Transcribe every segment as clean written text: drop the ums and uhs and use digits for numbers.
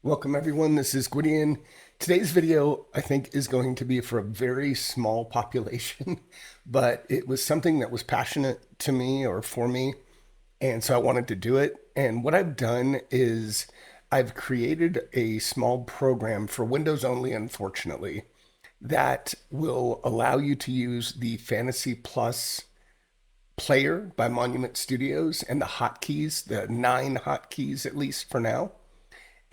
Welcome everyone, this is Gwydion. Today's video, I think, is going to be for a very small population, but it was something that was passionate to me or for me, and so I wanted to do it. And what I've done is I've created a small program for Windows only, unfortunately, that will allow you to use the Fantasy Plus player by Monument Studios and the hotkeys, the 9 hotkeys at least for now,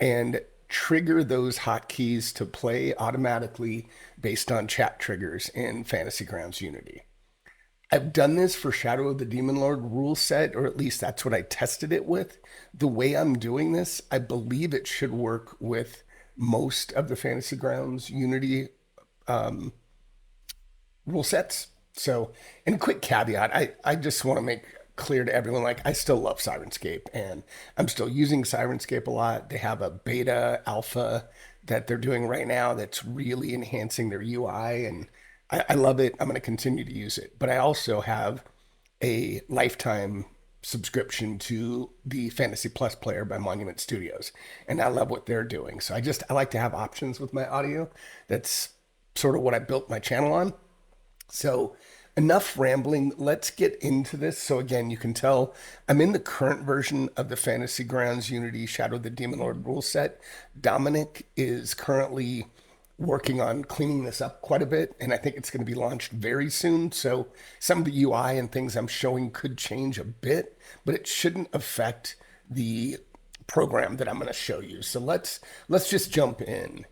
and trigger those hotkeys to play automatically based on chat triggers in Fantasy Grounds Unity. I've done this for Shadow of the Demon Lord rule set, or at least that's what I tested it with. The way I'm doing this, I believe it should work with most of the Fantasy Grounds Unity rule sets. So, and a quick caveat, I just want to make clear to everyone, like, I still love Sirenscape and I'm still using Sirenscape a lot. They have a beta alpha that they're doing right now that's really enhancing their UI, and I love it. I'm going to continue to use it. But I also have a lifetime subscription to the Fantasy Plus player by Monument Studios, and I love what they're doing. So I like to have options with my audio. That's sort of what I built my channel on. So, enough rambling. Let's get into this. So, again, you can tell I'm in the current version of the Fantasy Grounds Unity Shadow of the Demon Lord rule set. Dominic is currently working on cleaning this up quite a bit, and I think it's going to be launched very soon. So, some of the UI and things I'm showing could change a bit, but it shouldn't affect the program that I'm going to show you. So, let's just jump in,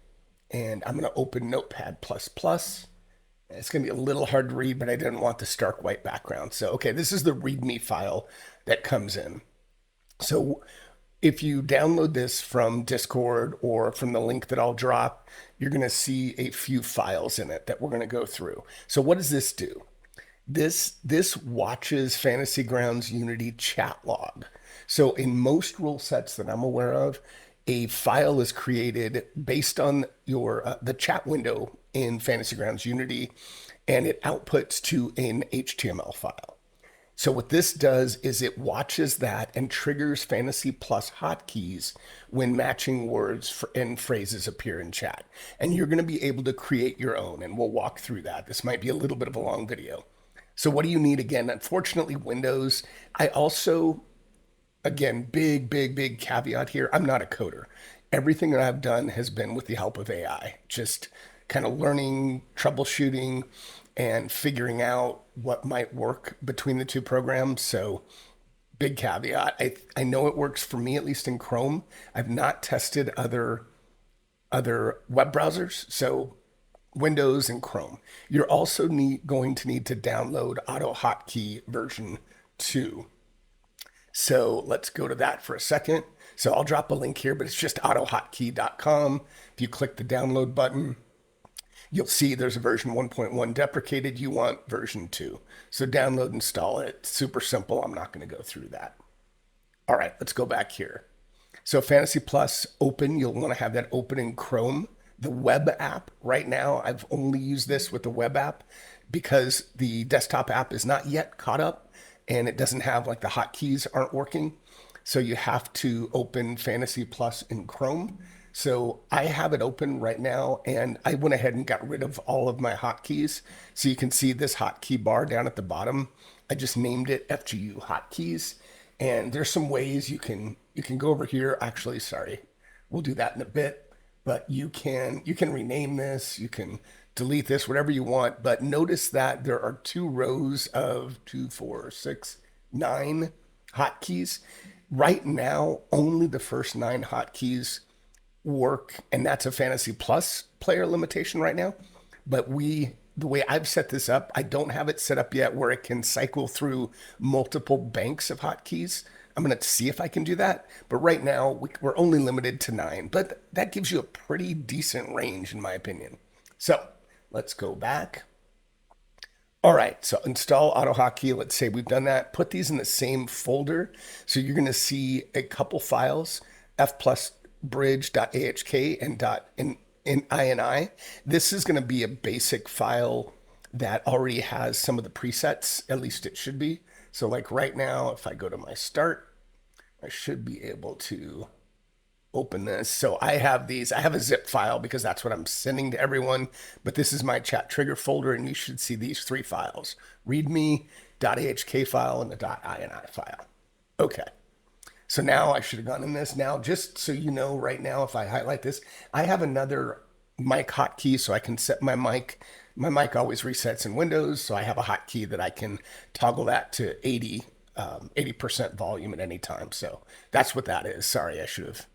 and I'm going to open Notepad++. It's going to be a little hard to read, but I didn't want the stark white background. So, okay, this is the ReadMe file that comes in. So, if you download this from Discord or from the link that I'll drop, you're going to see a few files in it that we're going to go through. So, what does this do? This watches Fantasy Grounds Unity chat log. So, in most rule sets that I'm aware of, a file is created based on your the chat window in Fantasy Grounds Unity, and it outputs to an HTML file. So what this does is it watches that and triggers Fantasy Plus hotkeys when matching words and phrases appear in chat. And you're going to be able to create your own, and we'll walk through that. This might be a little bit of a long video. So what do you need again? Unfortunately, Windows. I also, again, big caveat here. I'm not a coder. Everything that I've done has been with the help of AI, just kind of learning, troubleshooting, and figuring out what might work between the two programs. So, big caveat. I know it works for me, at least in Chrome. I've not tested other web browsers, so Windows and Chrome. You're also going to need to download AutoHotkey version 2. So let's go to that for a second. So I'll drop a link here, but it's just autohotkey.com. If you click the download button, you'll see there's a version 1.1 deprecated. You want version 2. So download, install it. Super simple. I'm not going to go through that. All right, let's go back here. So Fantasy Plus open, you'll want to have that open in Chrome. The web app, right now, I've only used this with the web app because the desktop app is not yet caught up and it doesn't have, like, the hotkeys aren't working. So you have to open Fantasy Plus in Chrome. So I have it open right now, and I went ahead and got rid of all of my hotkeys. So you can see this hotkey bar down at the bottom. I just named it FGU hotkeys. And there's some ways you can go over here. Actually, sorry, we'll do that in a bit. But you can rename this, you can delete this, whatever you want. But notice that there are 2 rows of 2, 4, 6, 9 hotkeys. Right now, only the first 9 hotkeys work, and that's a Fantasy Plus player limitation right now. But the way I've set this up, I don't have it set up yet where it can cycle through multiple banks of hotkeys. I'm going to see if I can do that. But right now, we're only limited to 9. But that gives you a pretty decent range, in my opinion. So let's go back. All right, so install AutoHotkey. Let's say we've done that. Put these in the same folder. So you're going to see a couple files, f plus bridge.ahk and .ini. This is going to be a basic file that already has some of the presets, at least it should be. So like right now, if I go to my start, I should be able to open this. So I have these, I have a zip file because that's what I'm sending to everyone, but this is my chat trigger folder, and you should see these three files: readme.ahk file and the .ini file. Okay. So now I should have gone in this. Now, just so you know, right now, if I highlight this, I have another mic hotkey so I can set my mic. My mic always resets in Windows, so I have a hotkey that I can toggle that to 80% volume at any time. So that's what that is. Sorry, I should have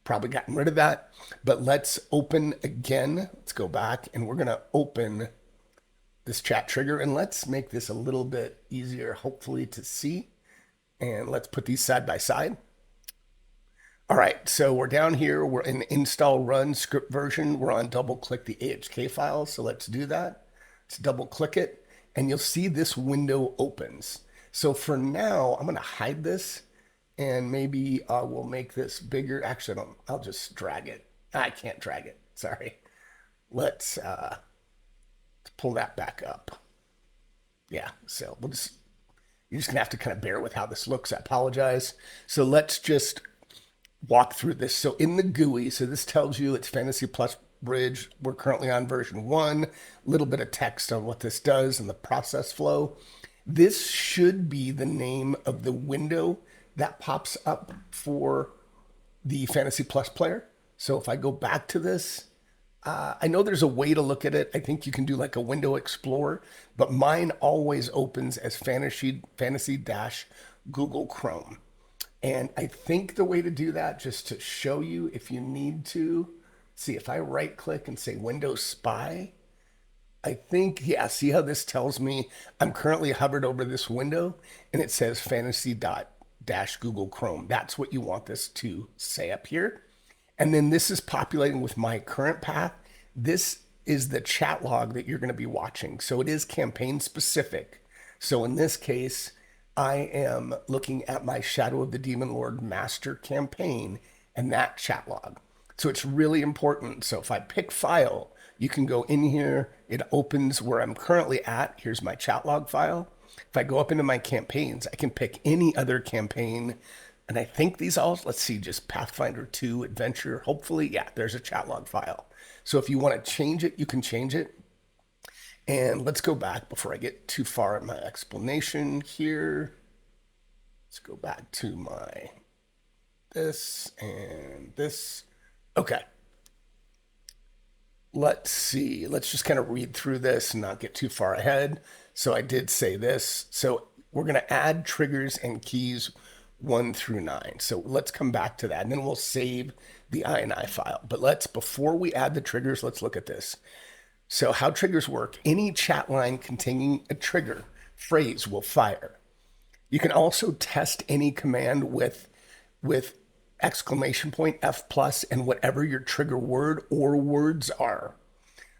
probably gotten rid of that. But let's open again. Let's go back, and we're going to open this chat trigger, and let's make this a little bit easier, hopefully, to see. And let's put these side by side. All right, so we're down here. We're in install run script version. We're on double click the AHK file. So let's do that. Let's double click it, and you'll see this window opens. So for now, I'm going to hide this, and maybe we'll make this bigger. Actually, I'll just drag it. I can't drag it. Sorry. Let's pull that back up. Yeah, so you're just gonna have to kind of bear with how this looks. I apologize. So let's just walk through this. So in the GUI, so this tells you it's Fantasy Plus Bridge. We're currently on version 1. A little bit of text on what this does and the process flow. This should be the name of the window that pops up for the Fantasy Plus player. So if I go back to this, I know there's a way to look at it. I think you can do like a window explorer, but mine always opens as fantasy-Google Chrome. And I think the way to do that, just to show you if you need to, see if I right click and say Windows Spy, I think, yeah, see how this tells me I'm currently hovered over this window and it says fantasy-Google Chrome. That's what you want this to say up here. And then this is populating with my current path. This is the chat log that you're going to be watching. So it is campaign specific. So in this case, I am looking at my Shadow of the Demon Lord master campaign and that chat log. So it's really important. So if I pick file, you can go in here. It opens where I'm currently at. Here's my chat log file. If I go up into my campaigns, I can pick any other campaign. And I think these all, let's see, just Pathfinder 2 Adventure. Hopefully, yeah, there's a chat log file. So if you want to change it, you can change it. And let's go back before I get too far in my explanation here. Let's go back to my this and this. Okay. Let's see. Let's just kind of read through this and not get too far ahead. So I did say this. So we're going to add triggers and keys 1 through 9. So let's come back to that, and then we'll save the INI file. But before we add the triggers, let's look at this. So how triggers work: any chat line containing a trigger phrase will fire. You can also test any command with exclamation point, F plus, and whatever your trigger word or words are.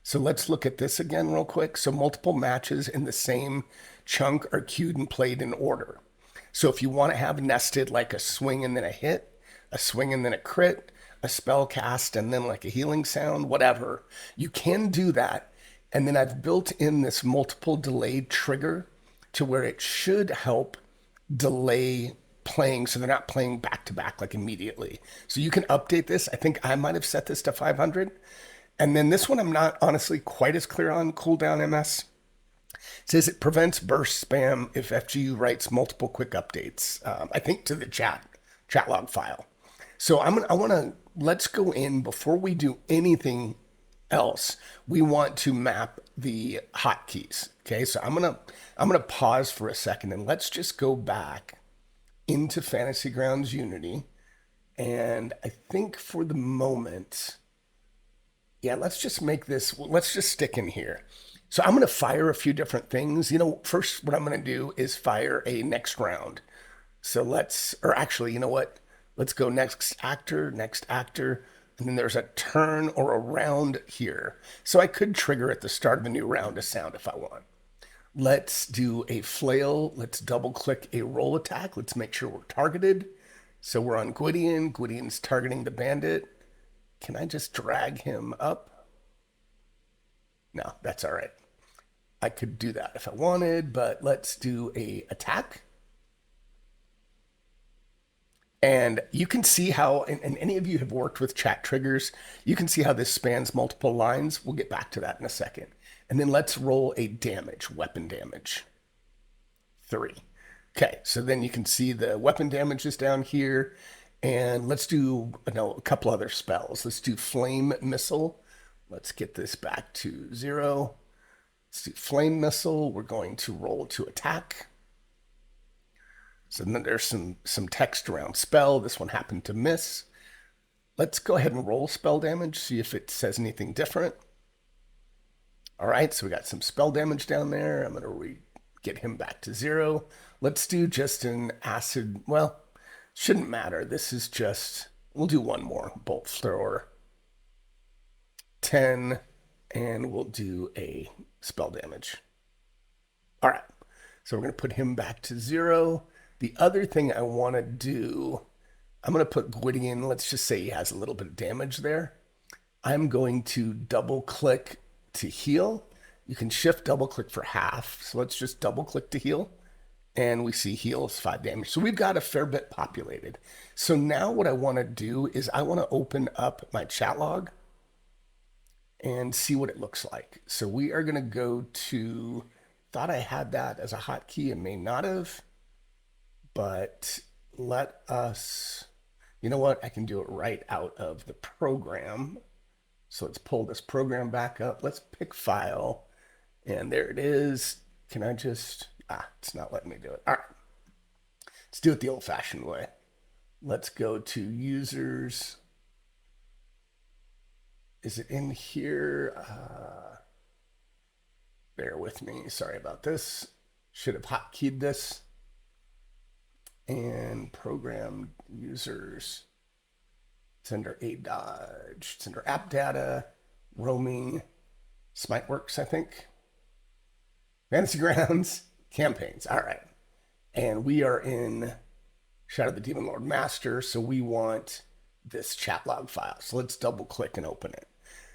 So let's look at this again real quick. So multiple matches in the same chunk are queued and played in order. So if you want to have nested like a swing and then a hit, a swing and then a crit, a spell cast and then like a healing sound, whatever, you can do that. And then I've built in this multiple delayed trigger to where it should help delay playing so they're not playing back to back like immediately. So you can update this. I think I might have set this to 500. And then this one I'm not honestly quite as clear on. Cooldown MS. It says it prevents burst spam if FGU writes multiple quick updates, I think to the chat log file. So let's go in before we do anything else. We want to map the hotkeys. Okay, so I'm gonna pause for a second and let's just go back into Fantasy Grounds Unity. And I think for the moment, yeah, let's just stick in here. So I'm going to fire a few different things. First, what I'm going to do is fire a next round. So let's go next actor, and then there's a turn or a round here. So I could trigger at the start of a new round a sound if I want. Let's do a flail. Let's double click a roll attack. Let's make sure we're targeted. So we're on Gwydion. Gwydion's targeting the bandit. Can I just drag him up? No, that's all right. I could do that if I wanted, but let's do a attack. And you can see how, and any of you have worked with chat triggers, you can see how this spans multiple lines. We'll get back to that in a second. And then let's roll a damage, weapon damage. 3. Okay, so then you can see the weapon damage is down here. And let's do a couple other spells. Let's do flame missile. Let's get this back to 0. Let's do flame missile. We're going to roll to attack. So then there's some text around spell. This one happened to miss. Let's go ahead and roll spell damage, see if it says anything different. All right, so we got some spell damage down there. I'm going to get him back to 0. Let's do just an acid. Well, shouldn't matter. This is just, we'll do one more. Bolt thrower. 10, and we'll do a spell damage. All right, so we're going to put him back to 0. The other thing I want to do, I'm going to put Gwydion, let's just say he has a little bit of damage there. I'm going to double click to heal. You can shift double click for half. So let's just double click to heal. And we see heal is 5 damage. So we've got a fair bit populated. So now what I want to do is I want to open up my chat log and see what it looks like. So we are going to go to, thought I had that as a hotkey and may not have, but let us, you know what? I can do it right out of the program. So let's pull this program back up. Let's pick file. And there it is. Can I just, it's not letting me do it. All right. Let's do it the old fashioned way. Let's go to users. Is it in here? Bear with me. Sorry about this. Should have hotkeyed this. And program users. It's under a dodge. It's under app data, roaming, Smiteworks, I think. Fantasy Grounds, campaigns. All right. And we are in Shadow of the Demon Lord Master, so we want this chat log file. So let's double click and open it.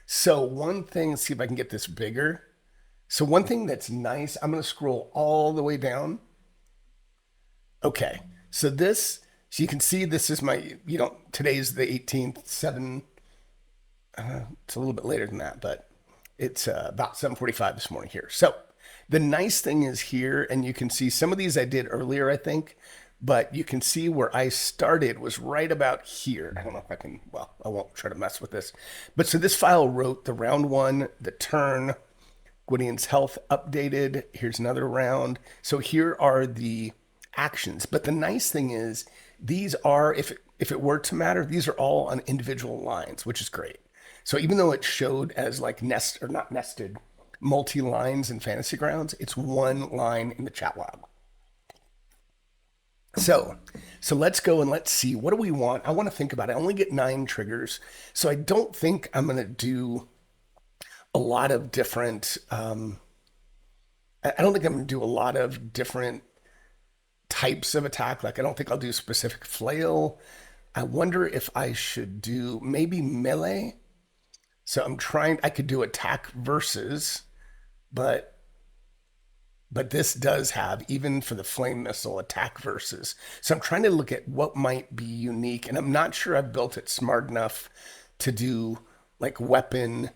So one thing, let's see if I can get this bigger. So one thing that's nice, I'm going to scroll all the way down. Okay. So this, so you can see this is my, today's the 18th, 7, it's a little bit later than that, but it's about 7:45 this morning here. So the nice thing is here, and you can see some of these I did earlier, I think, but you can see where I started was right about here. I don't know if I can, well, I won't try to mess with this. But so this file wrote the round 1, the turn, Gwydion's health updated. Here's another round. So here are the actions. But the nice thing is these are, if it were to matter, these are all on individual lines, which is great. So even though it showed as like not nested, multi-lines in Fantasy Grounds, it's one line in the chat log. So let's go and let's see, what do we want? I want to think about it. I only get 9 triggers. So I don't think I'm going to do a lot of different, I don't think I'm going to do a lot of different types of attack. Like I don't think I'll do specific flail. I wonder if I should do maybe melee. So I could do attack versus, but this does have, even for the flame missile, attack versus. So I'm trying to look at what might be unique, and I'm not sure I've built it smart enough to do like weapon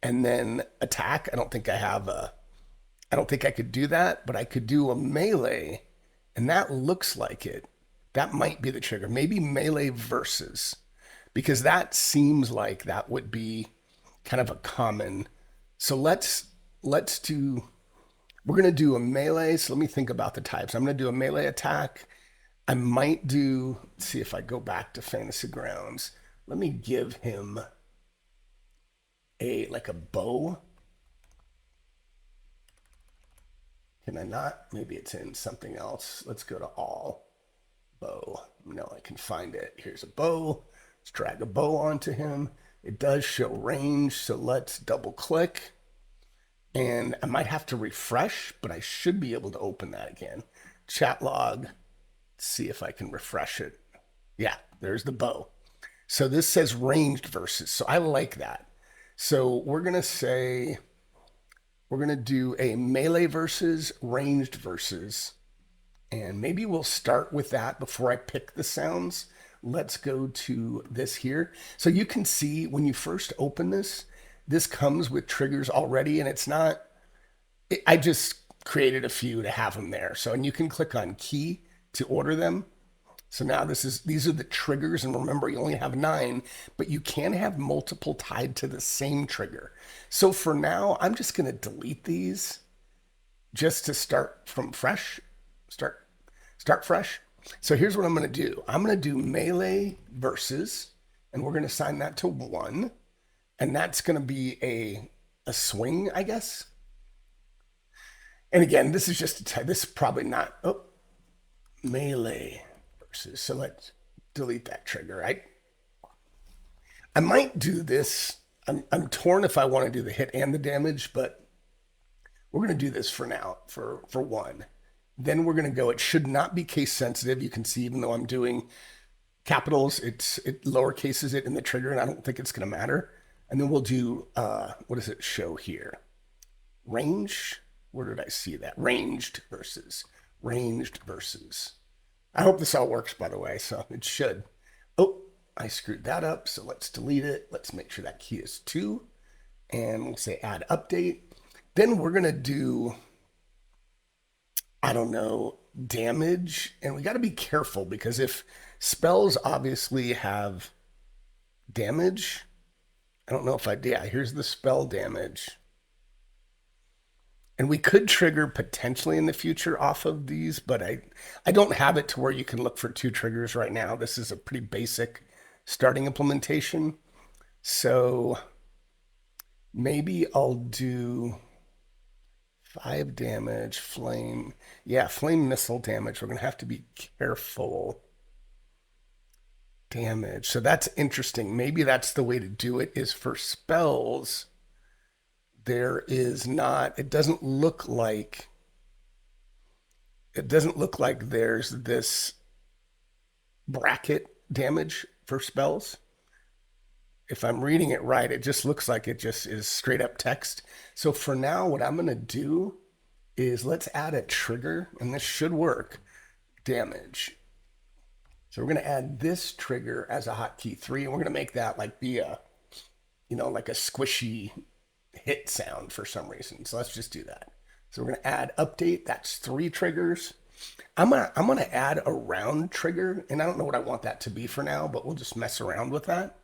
and then attack. I don't think I could do that, but I could do a melee, and that looks like it. That might be the trigger. Maybe melee versus, because that seems like that would be kind of a common. So let's do, we're going to do a melee. So let me think about the types. I'm going to do a melee attack. I might do, let's see if I go back to Fantasy Grounds. Let me give him like a bow. Can I not? Maybe it's in something else. Let's go to all. Bow. No, I can find it. Here's a bow. Let's drag a bow onto him. It does show range, so let's double click. And I might have to refresh, but I should be able to open that again. Chat log. Let's see if I can refresh it. Yeah, there's the bow. So this says ranged versus, so I like that. So we're going to say, we're going to do a melee versus, ranged versus, and maybe we'll start with that before I pick the sounds. let's go to this here. So you can see when you first open this, this comes with triggers already, and it's not, I just created a few to have them there. So, and you can click on key to order them. So now these are the triggers, and remember you only have 9, but you can have multiple tied to the same trigger. So for now, I'm just going to delete these just to start from fresh, start fresh. So here's what I'm going to do. I'm going to do melee versus, and we're going to assign that to 1, and that's going to be a swing, I guess. And again, this is just this is probably not melee versus. So let's delete that trigger. I might do this. I'm torn if I want to do the hit and the damage, but we're going to do this for now for 1. Then we're going to go. It should not be case sensitive. You can see even though I'm doing capitals, it lowercases it in the trigger, and I don't think it's going to matter. And then we'll do what does it show here? Range. Where did I see that? Ranged versus. I hope this all works, by the way, so it should. Oh, I screwed that up, so let's delete it. Let's make sure that key is 2, and we'll say add update. Then we're going to do, I don't know, damage, and we got to be careful because if spells obviously have damage, I don't know if yeah, here's the spell damage. And we could trigger potentially in the future off of these, but I don't have it to where you can look for 2 triggers right now. This is a pretty basic starting implementation. So maybe I'll do 5 damage, flame. Yeah, flame missile damage. We're going to have to be careful. Damage. So that's interesting. Maybe that's the way to do it, is for spells. There is not, it doesn't look like there's this bracket damage for spells. If I'm reading it right, it just looks like it just is straight up text. So for now, what I'm going to do is let's add a trigger, and this should work. Damage. So we're going to add this trigger as a hotkey 3, and we're going to make that like be a, like a squishy hit sound for some reason. So let's just do that. So we're going to add update. That's 3 triggers. I'm gonna add a round trigger, and I don't know what I want that to be for now, but we'll just mess around with that.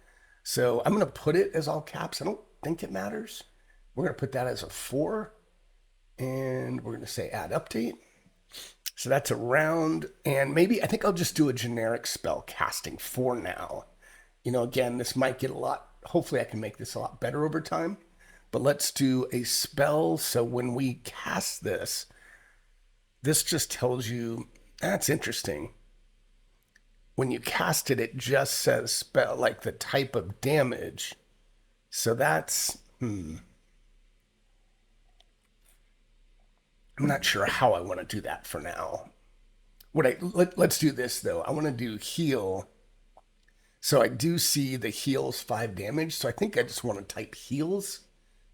So I'm going to put it as all caps. I don't think it matters. We're going to put that as a 4, and we're going to say add update. So that's a round, and maybe I think I'll just do a generic spell casting for now. Again, this might get a lot, hopefully I can make this a lot better over time. But let's do a spell. So when we cast this, this just tells you, that's interesting. When you cast it, it just says spell, like the type of damage. So that's, I'm not sure how I want to do that for now. Let's do this though. I want to do heal. So I do see the heals 5 damage. So I think I just want to type heals.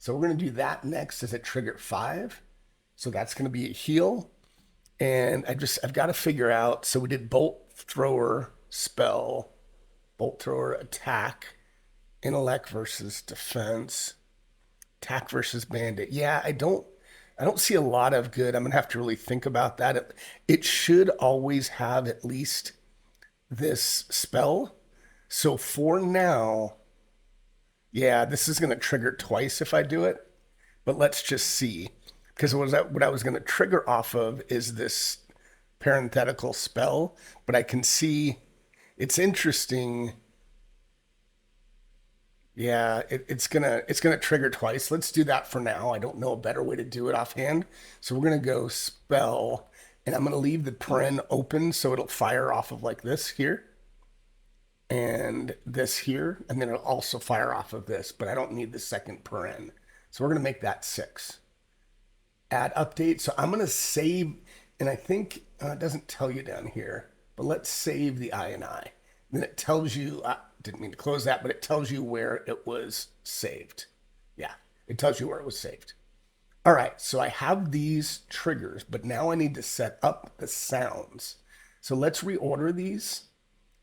So we're going to do that next as a trigger 5. So that's going to be a heal. And I've got to figure out, so we did bolt thrower spell, bolt thrower attack, intellect versus defense, attack versus bandit. Yeah, I don't see a lot of good. I'm going to have to really think about that. It should always have at least this spell. So for now, yeah, this is going to trigger twice if I do it, but let's just see. Because what I was going to trigger off of is this parenthetical spell, but I can see it's interesting. Yeah, it's gonna trigger twice. Let's do that for now. I don't know a better way to do it offhand. So we're gonna go spell, and I'm gonna leave the paren open so it'll fire off of like this here. And this here, and then it'll also fire off of this, but I don't need the second paren. So we're gonna make that 6. Add update. So I'm gonna save, and I think it doesn't tell you down here, but let's save the INI. Then it tells you, I didn't mean to close that, but it tells you where it was saved. Yeah, it tells you where it was saved. All right, so I have these triggers, but now I need to set up the sounds. So let's reorder these.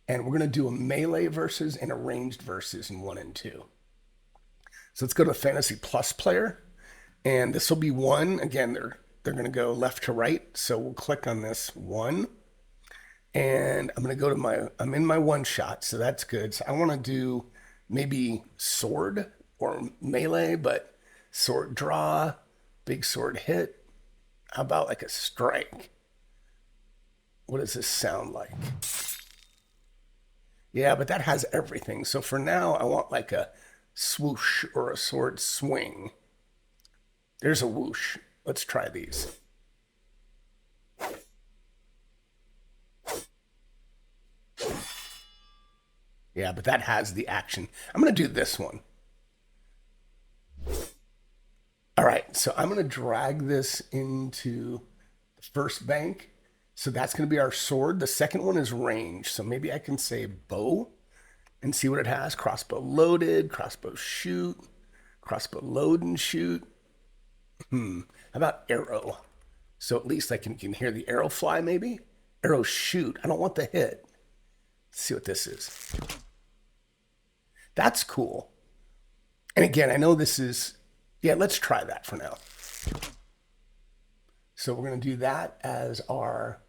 And we're going to do a melee versus and a ranged versus in 1 and 2. So let's go to Fantasy Plus player. And this will be 1. Again, they're going to go left to right. So we'll click on this 1. And I'm going to go to I'm in my 1 shot. So that's good. So I want to do maybe sword or melee, but sword draw, big sword hit. How about like a strike? What does this sound like? Yeah, but that has everything. So for now, I want like a swoosh or a sword swing. There's a whoosh. Let's try these. Yeah, but that has the action. I'm going to do this one. All right, so I'm going to drag this into the first bank. So that's going to be our sword. The second one is range. So maybe I can say bow and see what it has. Crossbow loaded, crossbow shoot, crossbow load and shoot. How about arrow? So at least I can hear the arrow fly maybe. Arrow shoot. I don't want the hit. Let's see what this is. That's cool. And again, I know this is, yeah, let's try that for now. So we're going to do that as our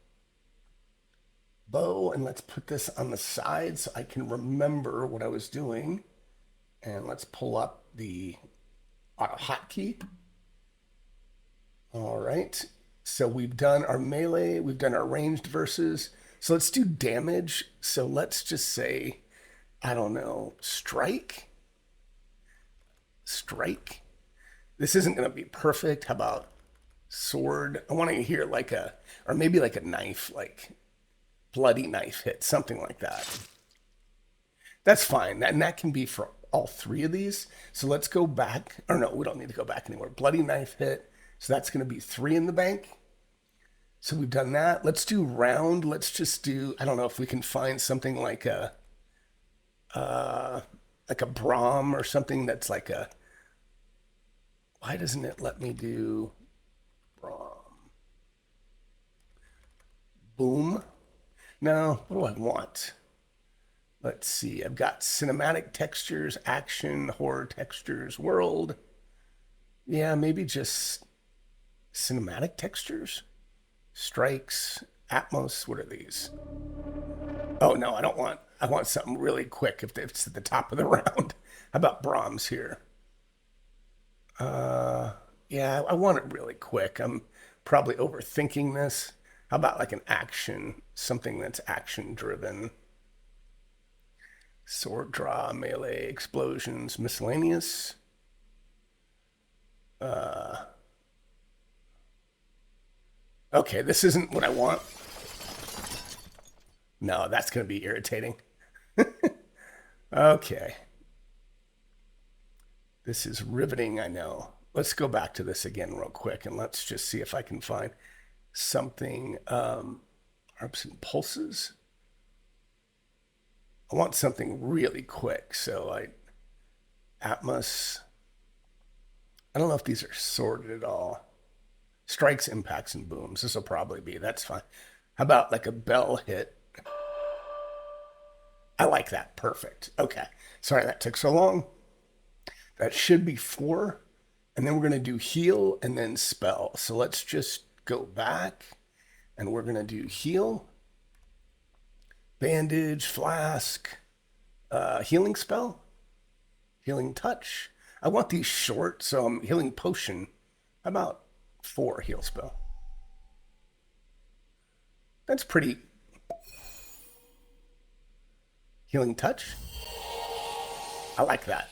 bow, and let's put this on the side so I can remember what I was doing. And let's pull up the auto hotkey. All right. So we've done our melee, we've done our ranged versus. So let's do damage. So let's just say, I don't know, strike. Strike. This isn't going to be perfect. How about sword? I want to hear like or maybe like a knife, like bloody knife hit, something like that. That's fine. And that can be for all 3 of these. So let's go back. Or no, we don't need to go back anymore. Bloody knife hit. So that's going to be 3 in the bank. So we've done that. Let's do round. Let's just do, I don't know if we can find something like a Brahm or something that's like a, why doesn't it let me do Brahm? Boom. No, what do I want? Let's see. I've got cinematic textures, action, horror textures, world. Yeah, maybe just cinematic textures. Strikes, Atmos. What are these? Oh, no, I don't want, I want something really quick if it's at the top of the round. How about Brahms here? Yeah, I want it really quick. I'm probably overthinking this. How about like an action, something that's action driven? Sword draw, melee, explosions, miscellaneous. Okay, this isn't what I want. No, that's going to be irritating. Okay. This is riveting, I know. Let's go back to this again real quick and let's just see if I can find something. Arps and pulses. I want something really quick, so Atmos. I don't know if these are sorted at all. Strikes, impacts, and booms. This will probably be, that's fine. How about like a bell hit? I like that. Perfect. Okay. Sorry that took so long. That should be 4. And then we're going to do heal and then spell. So let's just go back and we're going to do heal, bandage, flask, healing spell, healing touch. I want these short, so I'm healing potion. How about 4 heal spell? That's pretty. Healing touch. I like that.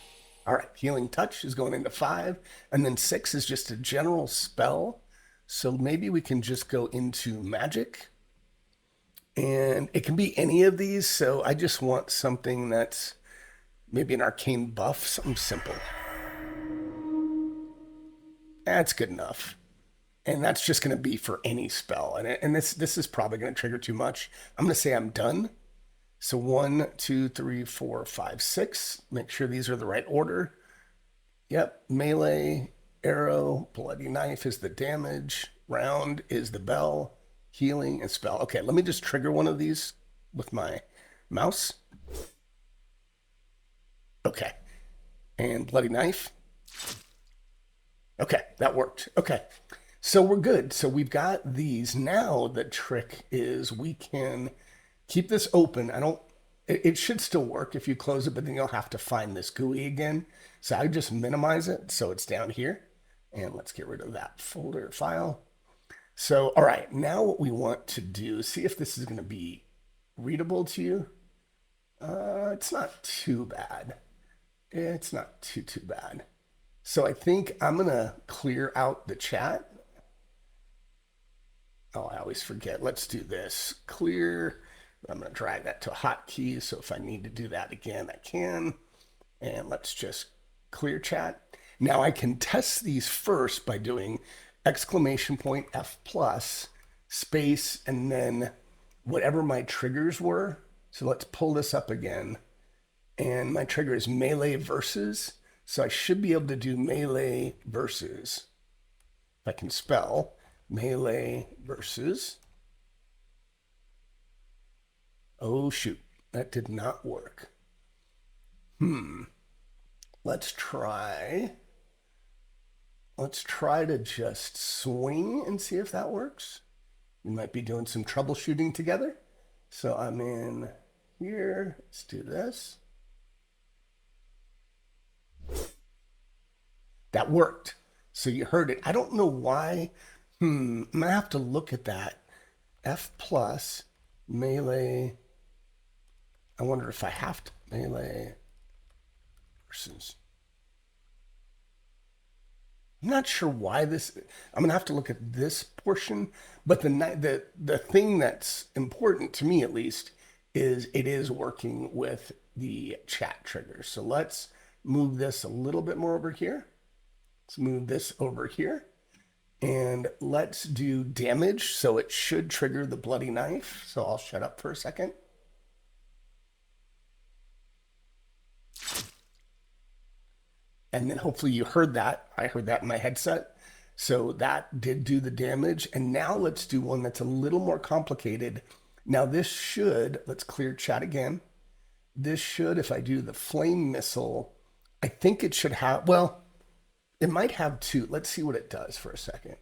All right, healing touch is going into 5, and then 6 is just a general spell. So maybe we can just go into magic, and it can be any of these. So I just want something that's maybe an arcane buff, something simple. That's good enough. And that's just going to be for any spell. And this is probably going to trigger too much. I'm going to say I'm done. So 1, 2, 3, 4, 5, 6. Make sure these are the right order. Yep. Melee, arrow, bloody knife is the damage. Round is the bell, healing, and spell. Okay, let me just trigger one of these with my Mouse. Okay. And bloody knife. Okay, that worked. Okay. So we're good. So we've got these. Now the trick is we can keep this open. I don't, it should still work if you close it, but then you'll have to find this GUI again. So I just minimize it so it's down here. And let's get rid of that folder file. So, all right, now what we want to do, see if this is going to be readable to you. It's not too bad. It's not too bad. So I think I'm going to clear out the chat. Oh, I always forget. Let's do this. Clear. I'm going to drag that to a hotkey. So if I need to do that again, I can. And let's just clear chat. Now I can test these first by doing exclamation point F plus space and then whatever my triggers were. So let's pull this up again. And my trigger is melee versus. So I should be able to do melee versus. If I can spell melee versus. Oh, shoot. That did not work. Let's try. Let's try to just swing and see if that works. We might be doing some troubleshooting together. So I'm in here. Let's do this. That worked. So you heard it. I don't know why. I'm going to have to look at that. F plus melee. I wonder if I have to melee versus. I'm not sure why this. I'm gonna have to look at this portion, but the thing that's important to me at least is it is working with the chat triggers. So let's move this a little bit more over here. Let's move this over here, and let's do damage. So it should trigger the bloody knife. So I'll shut up for a second. And then hopefully you heard that. I heard that in my headset. So that did do the damage. And now let's do one that's a little more complicated. Now this should, let's clear chat again. This should, if I do the flame missile, I think it should have, well, it might have two. Let's see what it does for a second.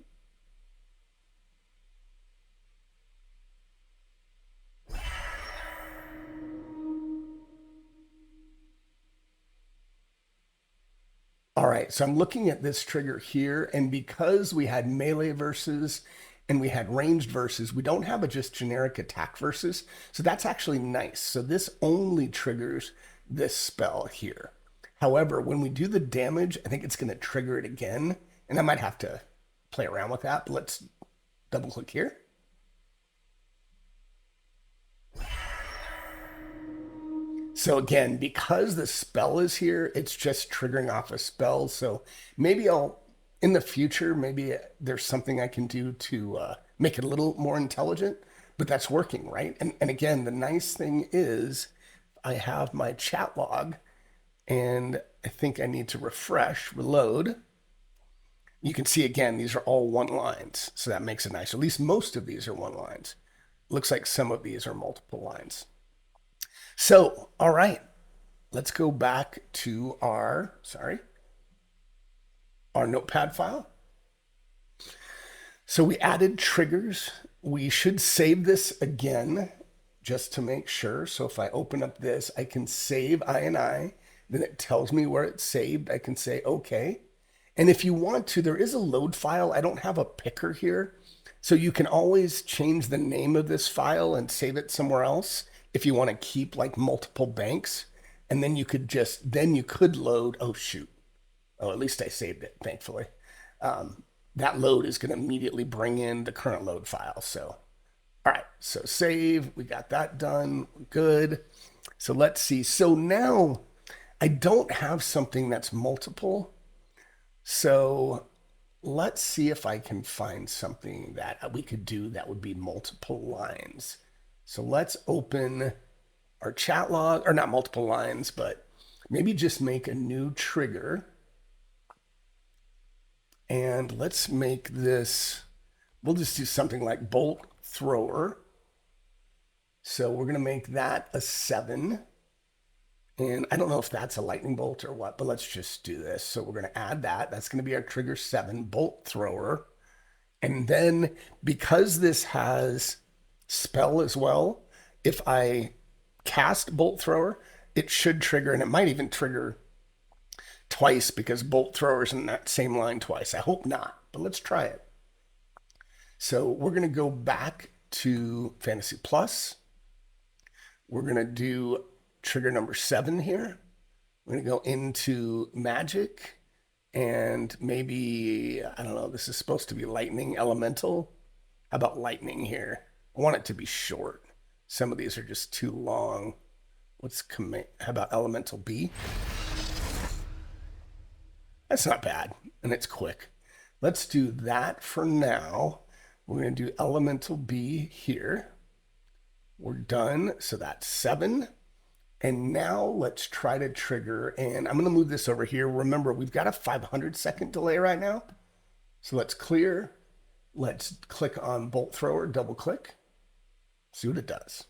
All right, so I'm looking at this trigger here, and because we had melee versus and we had ranged versus, we don't have a just generic attack versus, so that's actually nice. So this only triggers this spell here. However, when we do the damage, I think it's going to trigger it again, and I might have to play around with that, but let's double click here. So again, because the spell is here, it's just triggering off a spell. So maybe in the future, maybe there's something I can do to make it a little more intelligent, but that's working, right? And again, the nice thing is I have my chat log, and I think I need to refresh, reload. You can see again, these are all one lines. So that makes it nice. At least most of these are one lines. Looks like some of these are multiple lines. So, all right, let's go back to our notepad file. So we added triggers. We should save this again just to make sure. So if I open up this, I can save INI. Then it tells me where it's saved. I can say, okay. And if you want to, there is a load file. I don't have a picker here. So you can always change the name of this file and save it somewhere else if you want to keep like multiple banks. And then you could load, oh shoot. Oh, at least I saved it, thankfully. That load is going to immediately bring in the current load file. So, all right, so save, we got that done, good. So let's see. So now I don't have something that's multiple. So let's see if I can find something that we could do that would be multiple lines. So let's open our chat log, or not multiple lines, but maybe just make a new trigger. And let's make this, we'll just do something like bolt thrower. So we're going to make that a 7. And I don't know if that's a lightning bolt or what, but let's just do this. So we're going to add that. That's going to be our trigger 7 bolt thrower. And then because this has spell as well, if I cast bolt thrower, it should trigger, and it might even trigger twice because bolt thrower's in that same line twice. I hope not, but let's try it. So we're going to go back to Fantasy Plus. We're going to do trigger number 7 here. We're going to go into Magic, and maybe, I don't know, this is supposed to be Lightning Elemental. How about Lightning here? I want it to be short. Some of these are just too long. How about Elemental B? That's not bad, and it's quick. Let's do that for now. We're going to do Elemental B here. We're done, so that's 7. And now let's try to trigger, and I'm going to move this over here. Remember, we've got a 500-second delay right now. So let's clear. Let's click on Bolt Thrower, double click. See what it does.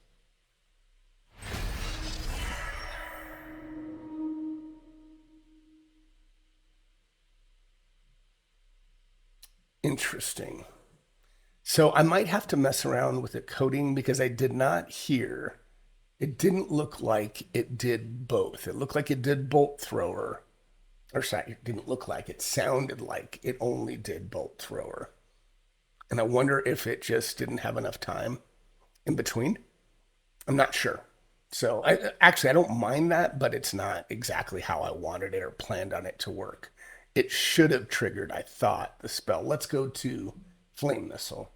Interesting. So I might have to mess around with the coding because I did not hear. It didn't look like it did both. It looked like it did bolt thrower. Or sorry, it didn't look like. It sounded like it only did bolt thrower. And I wonder if it just didn't have enough time in between. I'm not sure. So I don't mind that, but it's not exactly how I wanted it or planned on it to work. It should have triggered, I thought, the spell. Let's go to Flame Missile.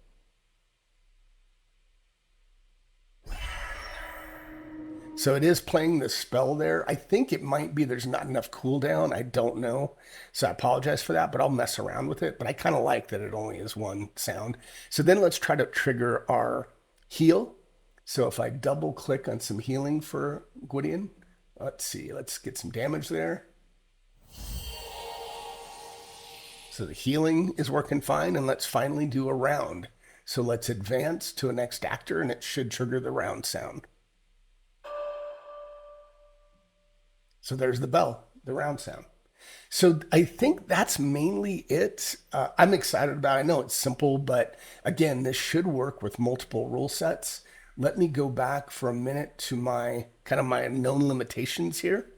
So it is playing the spell there. I think it might be there's not enough cooldown. I don't know. So I apologize for that, but I'll mess around with it. But I kind of like that it only is one sound. So then let's try to trigger our heal. So if I double click on some healing for Gwydion, let's see, let's get some damage there. So the healing is working fine, and let's finally do a round. So let's advance to a next actor, and it should trigger the round sound. So there's the bell, the round sound. So I think that's mainly it. I'm excited about it. I know it's simple, but again, this should work with multiple rule sets. Let me go back for a minute to my known limitations here.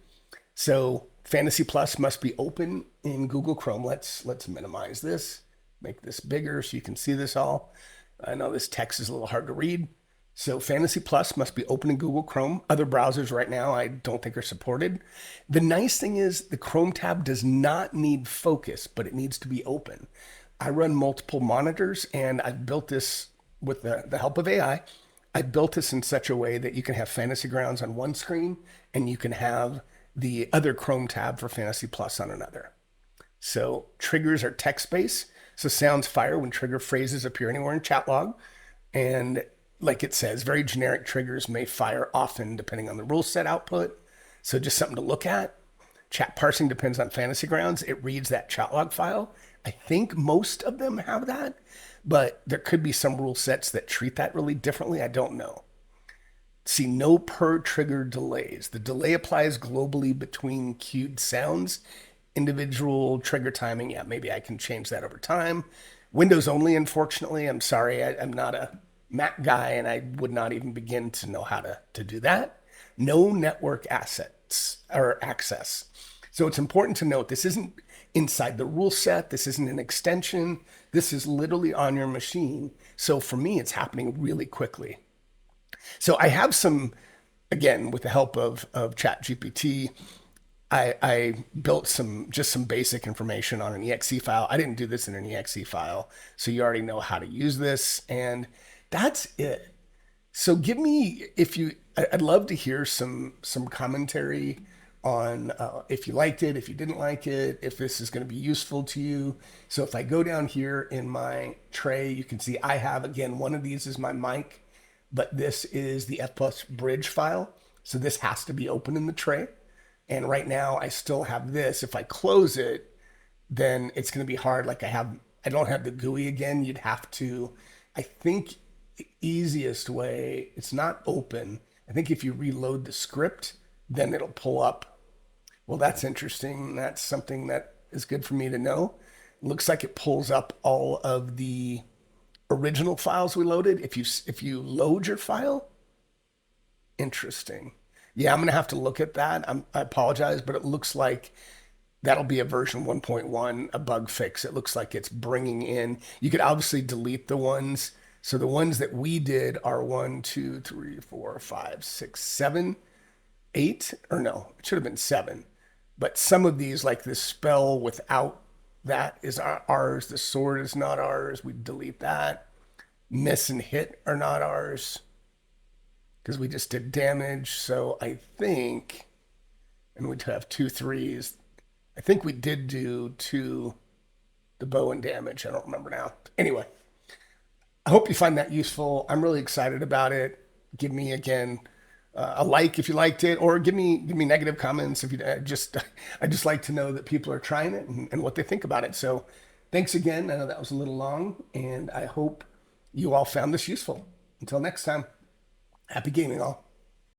So Fantasy Plus must be open in Google Chrome. Let's minimize this, make this bigger so you can see this all. I know this text is a little hard to read. So Fantasy Plus must be open in Google Chrome. Other browsers right now I don't think are supported. The nice thing is the Chrome tab does not need focus, but it needs to be open. I run multiple monitors, and I've built this with the help of AI. I built this in such a way that you can have Fantasy Grounds on one screen, and you can have the other Chrome tab for Fantasy Plus on another. So triggers are text-based. So sounds fire when trigger phrases appear anywhere in chatlog. And like it says, very generic triggers may fire often depending on the rule set output. So just something to look at. Chat parsing depends on Fantasy Grounds. It reads that chatlog file. I think most of them have that, but there could be some rule sets that treat that really differently. I don't know. See, no per trigger delays. The delay applies globally between queued sounds. Individual trigger timing, yeah, maybe I can change that over time. Windows only, unfortunately. I'm sorry, I'm not a Mac guy, and I would not even begin to know how to do that. No network assets or access. So it's important to note this isn't inside the rule set. This isn't an extension. This is literally on your machine. So for me, it's happening really quickly. So I have some, again, with the help of ChatGPT, I built some basic information on an exe file. I didn't do this in an exe file, so you already know how to use this, and that's it. So give me, I'd love to hear some commentary on if you liked it, if you didn't like it, if this is going to be useful to you. So if I go down here in my tray, you can see I have, again, one of these is my mic, but this is the F plus bridge file. So this has to be open in the tray. And right now I still have this. If I close it, then it's going to be hard. Like I don't have the GUI again. You'd have to, I think easiest way, it's not open. I think if you reload the script, then it'll pull up. Well, that's interesting. That's something that is good for me to know. Looks like it pulls up all of the original files we loaded. If you load your file, interesting. Yeah, I'm gonna have to look at that. I apologize, but it looks like that'll be a version 1.1, a bug fix. It looks like it's bringing in. You could obviously delete the ones. So the ones that we did are one, two, three, four, five, six, seven, eight, or no, it should have been seven. But some of these, like this spell without that, is ours. The sword is not ours. We delete that. Miss and hit are not ours because we just did damage. So I think, and we'd have two threes. I think we did do two, the bow and damage. I don't remember now. Anyway, I hope you find that useful. I'm really excited about it. Give me again a like if you liked it, or give me negative comments if you I just like to know that people are trying it and what they think about it. So thanks again. I know that was a little long, and I hope you all found this useful. Until next time, happy gaming all.